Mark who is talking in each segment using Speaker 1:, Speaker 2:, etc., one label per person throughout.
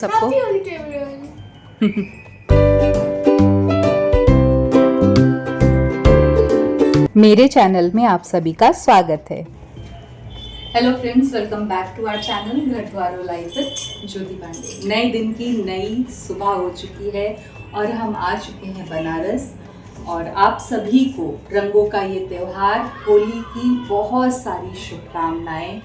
Speaker 1: सबको मेरे चैनल में आप सभी का स्वागत है। Hello friends, welcome back to our channel घर द्वारों लाइफ विद ज्योति पांडे। नए दिन की नई सुबह हो चुकी है और हम आ चुके हैं बनारस। और आप सभी को रंगों का ये त्यौहार होली की बहुत सारी शुभकामनाएं।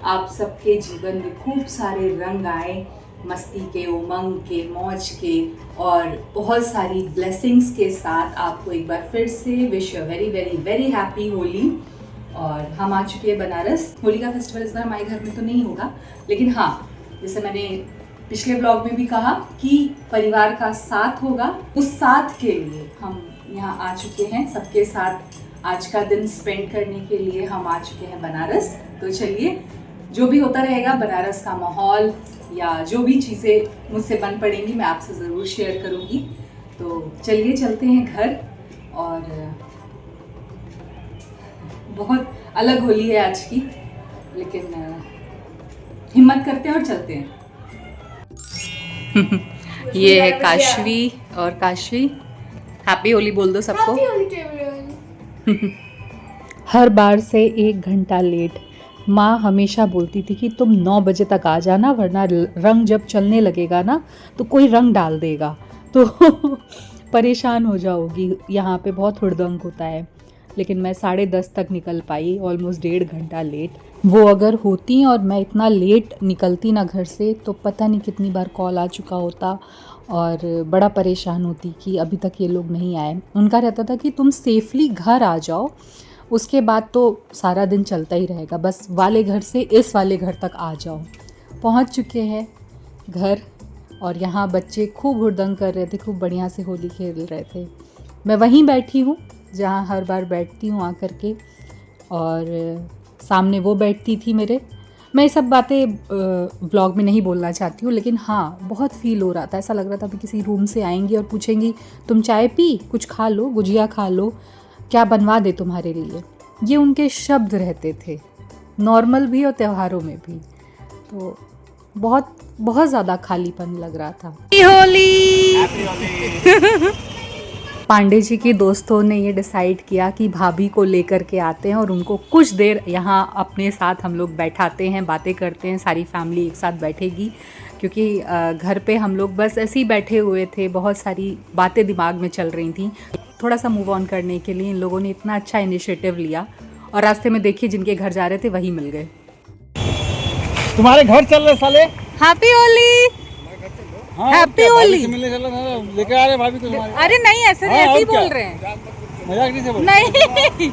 Speaker 1: आप सबके जीवन में खूब सारे रंग आए, मस्ती के, उमंग के, मौज के और बहुत सारी ब्लेसिंग्स के साथ आपको एक बार फिर से wish you very very very happy Holi. और हम आ चुके हैं बनारस। होली का फेस्टिवल इस बार हमारे घर में तो नहीं होगा, लेकिन हाँ, जैसे मैंने पिछले ब्लॉग में भी कहा कि परिवार का साथ होगा, उस साथ के लिए हम यहाँ आ चुके हैं। सबके साथ आज का दिन स्पेंड करने के लिए हम आ चुके हैं बनारस। तो चलिए, जो भी होता रहेगा बनारस का माहौल या जो भी चीज़ें मुझसे बन पड़ेंगी मैं आपसे ज़रूर शेयर करूँगी। तो चलिए चलते हैं घर। और बहुत अलग होली है आज की, लेकिन हिम्मत करते हैं और चलते हैं। ये है काशवी, और काशवी हैप्पी होली बोल दो सबको। हर बार से 1 घंटा लेट। माँ हमेशा बोलती थी कि तुम 9 बजे तक आ जाना, वरना रंग जब चलने लगेगा ना तो कोई रंग डाल देगा तो परेशान हो जाओगी। यहाँ पे बहुत हुड़दंग होता है। लेकिन मैं 10:30 तक निकल पाई, ऑलमोस्ट 1.5 घंटा लेट। वो अगर होती और मैं इतना लेट निकलती ना घर से, तो पता नहीं कितनी बार कॉल आ चुका होता और बड़ा परेशान होती कि अभी तक ये लोग नहीं आए। उनका रहता था कि तुम सेफली घर आ जाओ, उसके बाद तो सारा दिन चलता ही रहेगा, बस वाले घर से इस वाले घर तक आ जाओ। पहुंच चुके हैं घर और यहाँ बच्चे खूब हुड़दंग कर रहे थे, खूब बढ़िया से होली खेल रहे थे। मैं वहीं बैठी हूँ जहाँ हर बार बैठती हूँ आकर के, और सामने वो बैठती थी मेरे। मैं ये सब बातें ब्लॉग में नहीं बोलना चाहती हूँ, लेकिन हाँ, बहुत फील हो रहा था। ऐसा लग रहा था अभी किसी रूम से आएंगी और पूछेंगी तुम चाय पी, कुछ खा लो, गुजिया खा लो, क्या बनवा दे तुम्हारे लिए। ये उनके शब्द रहते थे, नॉर्मल भी और त्योहारों में भी। तो बहुत बहुत ज़्यादा खालीपन लग रहा था। होली पांडे जी के दोस्तों ने ये डिसाइड किया कि भाभी को लेकर के आते हैं और उनको कुछ देर यहाँ अपने साथ हम लोग बैठाते हैं, बातें करते हैं। सारी फैमिली एक साथ बैठेगी, क्योंकि घर पे हम लोग बस ऐसे ही बैठे हुए थे, बहुत सारी बातें दिमाग में चल रही थी। थोड़ा सा मूव ऑन करने के लिए इन लोगों ने इतना अच्छा इनिशिएटिव लिया, और रास्ते में देखिए जिनके घर जा रहे थे वही मिल गए।
Speaker 2: तुम्हारे घर चल रहे साले।
Speaker 1: हैप्पी होली। हैप्पी होली
Speaker 2: लेके आ रहे भाभी को तुम्हारे।
Speaker 1: अरे नहीं, ऐसे ऐसे ही बोल रहे हैं,
Speaker 2: मजाक नहीं से बोल।
Speaker 1: नहीं।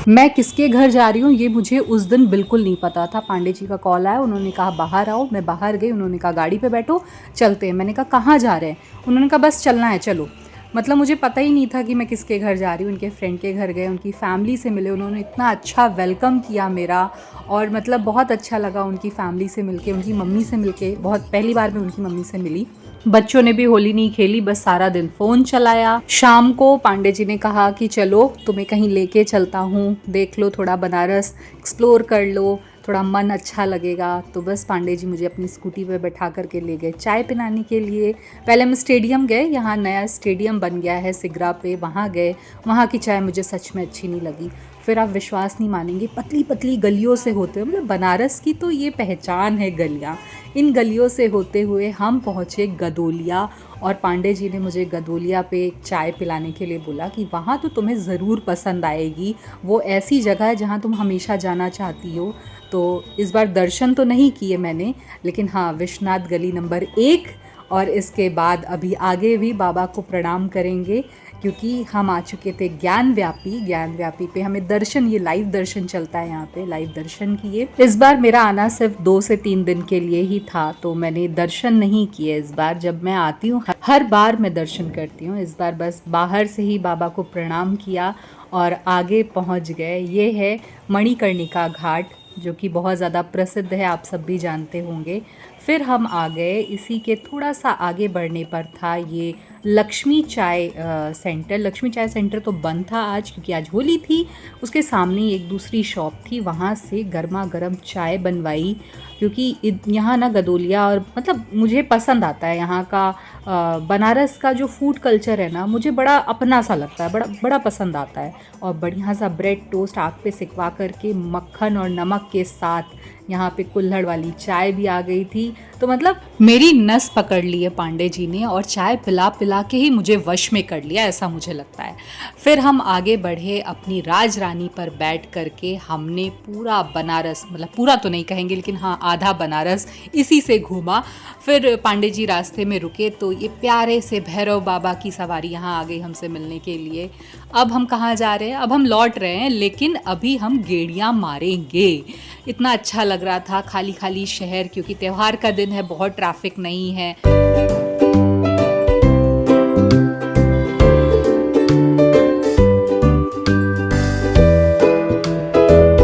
Speaker 1: मैं किसके घर जा रही हूँ ये मुझे उस दिन बिल्कुल नहीं पता था। पांडे जी का कॉल आया, उन्होंने कहा बाहर आओ। मैं बाहर गई, उन्होंने कहा गाड़ी पे बैठो चलते हैं। मैंने कहा कहाँ जा रहे हैं? उन्होंने कहा बस चलना है, चलो। मतलब मुझे पता ही नहीं था कि मैं किसके घर जा रही हूँ। उनके फ्रेंड के घर गए, उनकी फैमिली से मिले, उन्होंने इतना अच्छा वेलकम किया मेरा, और मतलब बहुत अच्छा लगा उनकी फैमिली से मिलके, उनकी मम्मी से मिलके। बहुत पहली बार मैं उनकी मम्मी से मिली। बच्चों ने भी होली नहीं खेली, बस सारा दिन फ़ोन चलाया। शाम को पांडे जी ने कहा कि चलो तुम्हें कहीं लेके चलता हूँ, देख लो थोड़ा बनारस, एक्सप्लोर कर लो, थोड़ा मन अच्छा लगेगा। तो बस पांडे जी मुझे अपनी स्कूटी पे बैठा करके ले गए चाय पिलाने के लिए। पहले हम स्टेडियम गए, यहाँ नया स्टेडियम बन गया है सिगरा पे, वहाँ गए। वहाँ की चाय मुझे सच में अच्छी नहीं लगी। फिर आप विश्वास नहीं मानेंगे, पतली पतली गलियों से होते हुए, मतलब बनारस की तो ये पहचान है गलियाँ, इन गलियों से होते हुए हम पहुँचे गदोलिया। और पांडे जी ने मुझे गदोलिया पे एक चाय पिलाने के लिए बोला कि वहाँ तो तुम्हें ज़रूर पसंद आएगी, वो ऐसी जगह है जहाँ तुम हमेशा जाना चाहती हो। तो इस बार दर्शन तो नहीं किए मैंने, लेकिन हाँ, विश्वनाथ गली नंबर 1 और इसके बाद अभी आगे भी बाबा को प्रणाम करेंगे, क्योंकि हम आ चुके थे ज्ञान व्यापी पे हमें दर्शन, ये लाइव दर्शन चलता है यहाँ पे, लाइव दर्शन किए। इस बार मेरा आना सिर्फ 2 से 3 दिन के लिए ही था, तो मैंने दर्शन नहीं किए इस बार। जब मैं आती हूँ हर बार मैं दर्शन करती हूँ, इस बार बस बाहर से ही बाबा को प्रणाम किया और आगे पहुँच गए। ये है मणिकर्णिका घाट, जो कि बहुत ज़्यादा प्रसिद्ध है, आप सब भी जानते होंगे। फिर हम आ गए, इसी के थोड़ा सा आगे बढ़ने पर था ये लक्ष्मी चाय सेंटर। लक्ष्मी चाय सेंटर तो बंद था आज, क्योंकि आज होली थी। उसके सामने एक दूसरी शॉप थी, वहाँ से गर्मा गर्म चाय बनवाई। क्योंकि यहाँ ना गदोलिया और मतलब मुझे पसंद आता है यहाँ का बनारस का जो फूड कल्चर है ना, मुझे बड़ा अपना सा लगता है, बड़ा बड़ा पसंद आता है। और बढ़िया सा ब्रेड टोस्ट आग पे सिकवा करके मक्खन और नमक के साथ, यहाँ पे कुल्हड़ वाली चाय भी आ गई थी। तो मतलब मेरी नस पकड़ ली है पांडे जी ने, और चाय पिला पिला के ही मुझे वश में कर लिया, ऐसा मुझे लगता है। फिर हम आगे बढ़े अपनी राजरानी पर बैठ करके। हमने पूरा बनारस, मतलब पूरा तो नहीं कहेंगे लेकिन हाँ आधा बनारस इसी से घूमा। फिर पांडे जी रास्ते में रुके तो ये प्यारे से भैरव बाबा की सवारी यहाँ आ गई हमसे मिलने के लिए। अब हम कहाँ जा रहे हैं? अब हम लौट रहे हैं, लेकिन अभी हम गेड़ियाँ मारेंगे। इतना अच्छा लग रहा था, खाली खाली शहर, क्योंकि त्यौहार का दिन है, बहुत ट्रैफिक नहीं है।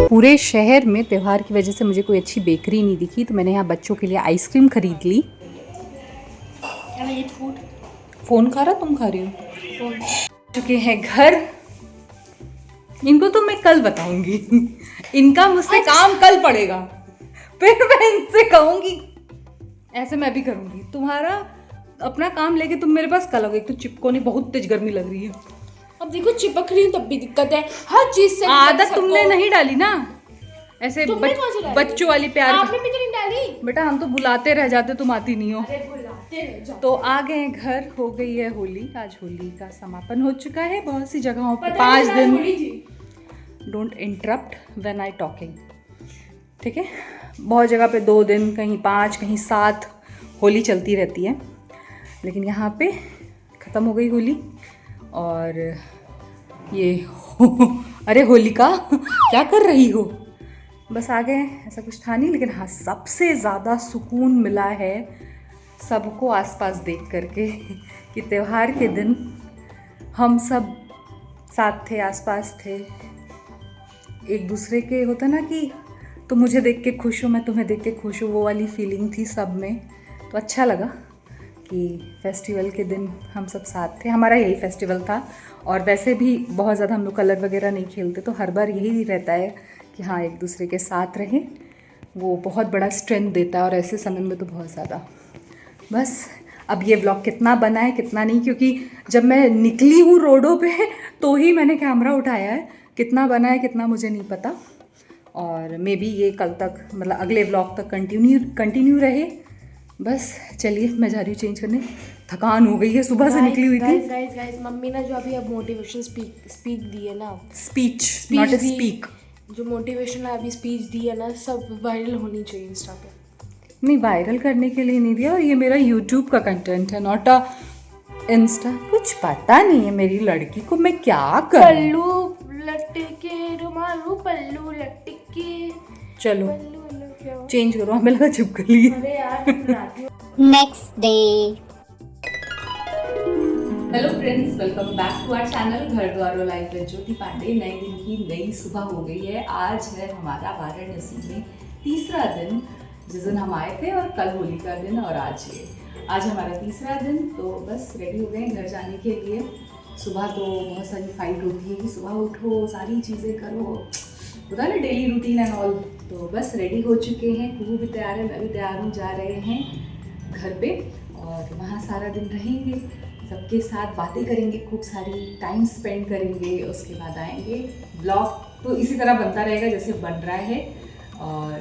Speaker 1: पूरे शहर में त्यौहार की वजह से मुझे कोई अच्छी बेकरी नहीं दिखी, तो मैंने यहाँ बच्चों के लिए आइसक्रीम खरीद ली। फ़ोन खा रहा, तुम खा रही हो? चुके हैं घर। इनको तो मैं कल बताऊंगी, इनका मुझसे काम कल पड़ेगा, फिर मैं इनसे कहूंगी। ऐसे मैं भी करूंगी, तुम्हारा अपना काम लेके तुम मेरे पास कल आओगे। एक तो चिपको नहीं, बहुत तेज गर्मी लग रही है।
Speaker 3: अब देखो चिपक रही हूँ तब भी दिक्कत है, हर चीज से
Speaker 1: आदत तुमने नहीं डाली ना, ऐसे बच्चों वाली प्यार।
Speaker 3: आपने भी तो नहीं डाली
Speaker 1: बेटा, हम तो बुलाते रह जाते, तुम आती नहीं हो।
Speaker 3: अरे बुलाते रह जाओ।
Speaker 1: तो आ गए घर, हो गई है होली। आज होली का समापन हो चुका है बहुत सी जगहों पर। 5 दिन। Don't interrupt when I talking, ठीक है? बहुत जगह पे 2 दिन, कहीं 5, कहीं 7 होली चलती रहती है, लेकिन यहाँ पे ख़त्म हो गई होली। और ये अरे होलिका क्या कर रही हो? बस आ गए, ऐसा कुछ था नहीं। लेकिन हाँ, सबसे ज़्यादा सुकून मिला है सबको आसपास देख करके कि त्यौहार के दिन हम सब साथ थे, आसपास थे, एक दूसरे के। होता ना कि तुम मुझे देख के खुश हो, मैं तुम्हें देख के खुश हूँ, वो वाली फीलिंग थी सब में। तो अच्छा लगा कि फेस्टिवल के दिन हम सब साथ थे। हमारा यही फेस्टिवल था, और वैसे भी बहुत ज़्यादा हम लोग कलर वगैरह नहीं खेलते, तो हर बार यही रहता है कि हाँ एक दूसरे के साथ रहें। वो बहुत बड़ा स्ट्रेंथ देता है, और ऐसे समय में तो बहुत ज़्यादा। बस अब ये व्लॉग कितना बना है कितना नहीं, क्योंकि जब मैं निकली हूँ रोडों पे तो ही मैंने कैमरा उठाया है। कितना बना है कितना मुझे नहीं पता, और मे बी ये कल तक, मतलब अगले व्लॉग तक कंटिन्यू रहे। बस चलिए, मैं जा रही हूँ चेंज करने, थकान हो गई है, सुबह से निकली हुई थी।
Speaker 3: गाइस मम्मी ने जो अभी अब मोटिवेशन स्पीक दी है ना,
Speaker 1: स्पीच नॉट ए स्पीक,
Speaker 3: जो मोटिवेशन अभी स्पीच दी है ना, सब वायरल होनी चाहिए इंस्टा पे।
Speaker 1: नहीं, वायरल करने के लिए नहीं दिया, और ये मेरा यूट्यूब का कंटेंट है, नॉट अ इंस्टा। कुछ पता नहीं है मेरी लड़की को, मैं क्या करूं।
Speaker 3: पल्लू लटके रुमालू, पल्लू लटके,
Speaker 1: चलो
Speaker 3: पल्लू लटके।
Speaker 1: चेंज करो, हमें लगा चिपकली।
Speaker 3: अरे यार
Speaker 4: next day.
Speaker 1: Hello friends, welcome back to our channel घर द्वार लाइफ विद ज्योति पांडे। नए दिन की नई सुबह हो गई है। आज है हमारा वाराणसी में तीसरा दिन, जिस दिन हम आए थे, और कल होली का दिन, और आज हमारा तीसरा दिन। तो बस रेडी हो गए घर जाने के लिए। सुबह तो बहुत सारी फाइट होती है कि सुबह उठो, सारी चीज़ें करो, होता है ना डेली रूटीन एंड ऑल। तो बस रेडी हो चुके हैं, कुहू भी तैयार है, मैं भी तैयार हूँ। जा रहे हैं घर पे, और वहाँ सारा दिन रहेंगे, सबके साथ बातें करेंगे, खूब सारी टाइम स्पेंड करेंगे। उसके बाद आएंगे। ब्लॉग तो इसी तरह बनता रहेगा जैसे बन रहा है, और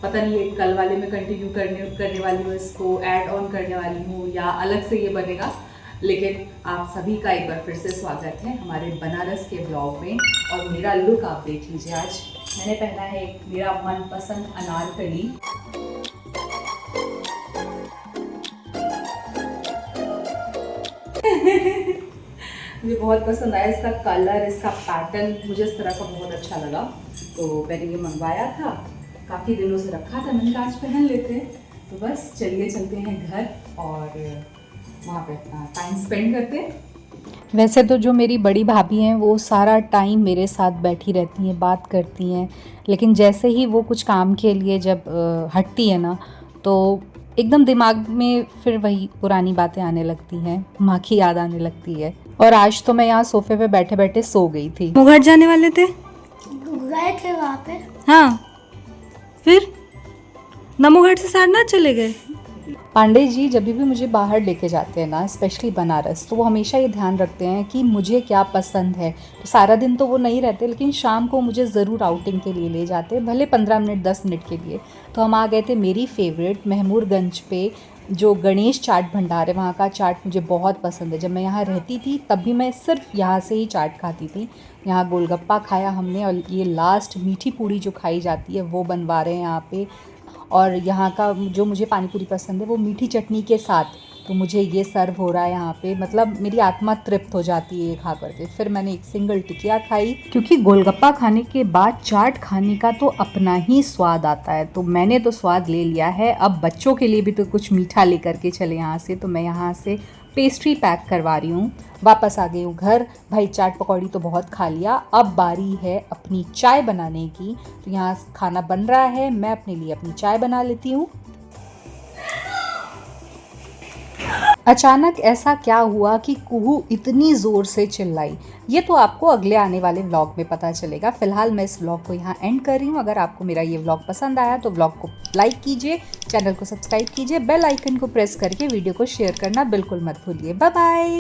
Speaker 1: पता नहीं ये कल वाले में कंटिन्यू करने वाली हूँ, इसको ऐड ऑन करने वाली हूँ, या अलग से ये बनेगा। लेकिन आप सभी का एक बार फिर से स्वागत है हमारे बनारस के ब्लॉग में। और मेरा लुक आप देख लीजिए, आज मैंने पहना है एक मेरा मनपसंद अनारकली। मुझे बहुत पसंद आया इसका कलर, इसका पैटर्न, मुझे इस तरह का बहुत अच्छा लगा, तो मैंने ये मंगवाया था। काफ़ी दिनों से रखा था, मैंने कहा आज पहन लेते हैं। तो बस चलिए चलते हैं घर, और वहाँ पे अपना टाइम स्पेंड करते हैं। वैसे तो जो मेरी बड़ी भाभी हैं वो सारा टाइम मेरे साथ बैठी रहती हैं, बात करती हैं, लेकिन जैसे ही वो कुछ काम के लिए जब हटती है ना, तो एकदम दिमाग में फिर वही पुरानी बातें आने लगती हैं, माँ की याद आने लगती है। और आज तो मैं यहाँ सोफे पे बैठे बैठे सो गई थी। वो घर जाने वाले थे,
Speaker 4: गए थे वहाँ पे।
Speaker 1: हाँ, फिर
Speaker 3: नमो घाट से सारनाथ चले गए?
Speaker 1: पांडे जी जब भी मुझे बाहर लेके जाते हैं ना, स्पेशली बनारस, तो वो हमेशा ये ध्यान रखते हैं कि मुझे क्या पसंद है। तो सारा दिन तो वो नहीं रहते, लेकिन शाम को मुझे ज़रूर आउटिंग के लिए ले जाते हैं, भले 15 मिनट 10 मिनट के लिए। तो हम आ गए थे मेरी फेवरेट महमूरगंज पे जो गणेश चाट भंडार है, वहाँ का चाट मुझे बहुत पसंद है। जब मैं यहाँ रहती थी तब भी मैं सिर्फ यहाँ से ही चाट खाती थी। यहाँ गोलगप्पा खाया हमने, और ये लास्ट मीठी पूड़ी जो खाई जाती है वो बनवा रहे हैं यहाँ पे। और यहाँ का जो मुझे पानी पूरी पसंद है वो मीठी चटनी के साथ, तो मुझे ये सर्व हो रहा है यहाँ पे। मतलब मेरी आत्मा तृप्त हो जाती है ये खा करके। फिर मैंने एक सिंगल टिकिया खाई, क्योंकि गोलगप्पा खाने के बाद चाट खाने का तो अपना ही स्वाद आता है। तो मैंने तो स्वाद ले लिया है, अब बच्चों के लिए भी तो कुछ मीठा लेकर के चले यहाँ से। तो मैं यहाँ से पेस्ट्री पैक करवा रही हूँ। वापस आ गई हूँ घर। भाई चाट पकौड़ी तो बहुत खा लिया, अब बारी है अपनी चाय बनाने की। तो यहाँ खाना बन रहा है, मैं अपने लिए अपनी चाय बना लेती हूँ। अचानक ऐसा क्या हुआ कि कुहू इतनी ज़ोर से चिल्लाई, ये तो आपको अगले आने वाले व्लॉग में पता चलेगा। फिलहाल मैं इस व्लॉग को यहाँ एंड कर रही हूँ। अगर आपको मेरा ये व्लॉग पसंद आया तो व्लॉग को लाइक कीजिए, चैनल को सब्सक्राइब कीजिए, बेल आइकन को प्रेस करके वीडियो को शेयर करना बिल्कुल मत भूलिए। Bye bye.